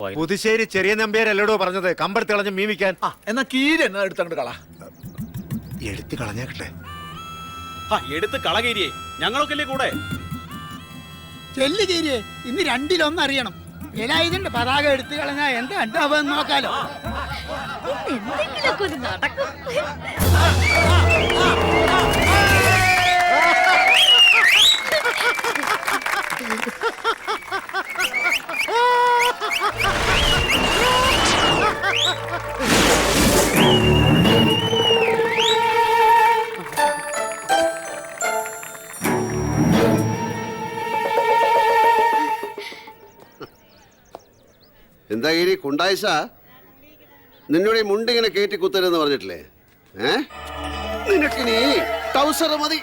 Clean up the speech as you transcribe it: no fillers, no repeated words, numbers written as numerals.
പുതുശ്ശേരി ചെറിയ നമ്പ്യാരല്ലടോ പറഞ്ഞത് കമ്പെടുത്ത് കളഞ്ഞ് മീമിക്കാൻ. എന്നാ കീരി എന്നാ എടുത്തങ്ങോട്ട് കള. എടുത്ത് കളഞ്ഞേക്കട്ടെ. എടുത്ത് കളകീരിയെ, ഞങ്ങളൊക്കെ അല്ലേ കൂടെ. ചെല്ലു കീരിയെ, ഇന്ന് രണ്ടിലൊന്നറിയണം. വേലായുധന്റെ പതാക എടുത്തു കളഞ്ഞാ എന്താ ഉണ്ടാവുമെന്ന് നോക്കാലോ. എന്തെങ്കിലുമൊക്കെ ഒരു നടക്കും. എന്താ ഗിരി കുണ്ടായിസ, നിന്നോട് ഈ മുണ്ടിങ്ങനെ കയറ്റി കുത്തരുതെന്ന് പറഞ്ഞിട്ടില്ലേ? നിനക്കിനി ടൗസർ മതി.